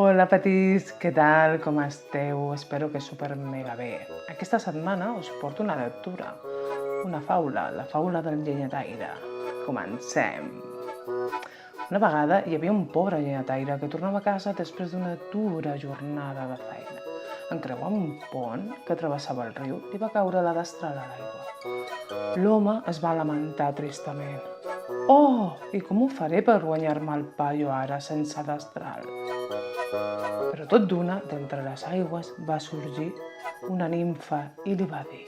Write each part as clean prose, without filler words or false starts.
Hola petits, què tal? Com esteu? Espero que super mega bé. Aquesta setmana us porto una lectura, una faula, la faula del llenyataire. Comencem! Una vegada hi havia un pobre llenyataire que tornava a casa després d'una dura jornada de feina. En creuar un pont que travessava el riu li va caure la destral a l'aigua. L'home es va lamentar tristament. Oh, i com ho faré per guanyar-me el pa jo ara sense destral? Però tot d'una, d'entre les aigües, va sorgir una nimfa i li va dir: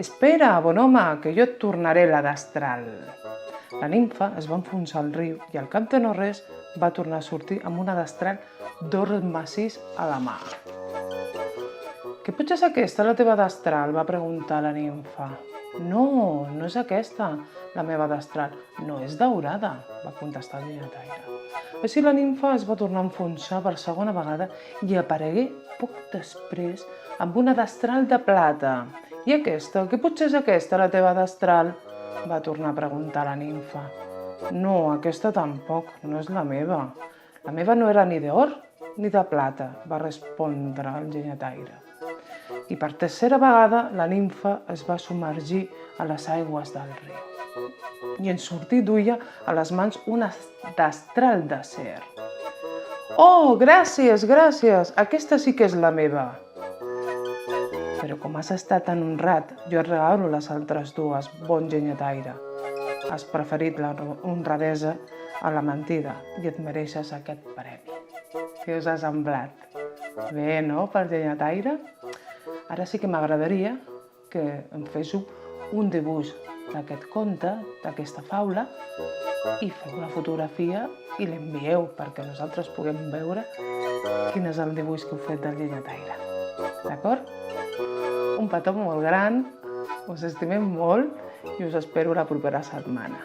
«Espera, bon home, que jo et tornaré la destral». La nimfa es va enfonsar al riu i al cap de no res va tornar a sortir amb una destral d'or massís a la mà. «Que potser és aquesta, la teva destral?», va preguntar la nimfa. «No, no és aquesta, la meva destral. No és daurada», va contestar el llenyataire. Així la nimfa es va tornar a enfonsar per segona vegada i aparegué poc després amb una destral de plata. «I aquesta? Que potser és aquesta, la teva destral?», va tornar a preguntar la nimfa. «No, aquesta tampoc, no és la meva. La meva no era ni d'or ni de plata», va respondre el llenyataire. I per tercera vegada la nimfa es va submergir a les aigües del riu i en sortir duia a les mans una destral d'acer. «Oh, gràcies, gràcies! Aquesta sí que és la meva!» «Però com has estat tan honrat, jo et regalo les altres dues, bon llenyataire. Has preferit la honradesa a la mentida i et mereixes aquest premi». Què us ha semblat? Bé, no, pel llenyataire? Ara sí que m'agradaria que em féssiu un dibuix d'aquest conte, d'aquesta faula, i feu una fotografia i l'envieu perquè nosaltres puguem veure quin és el dibuix que heu fet del llenyataire. D'acord? Un petó molt gran, us estimem molt i us espero la propera setmana.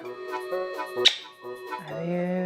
Adéu!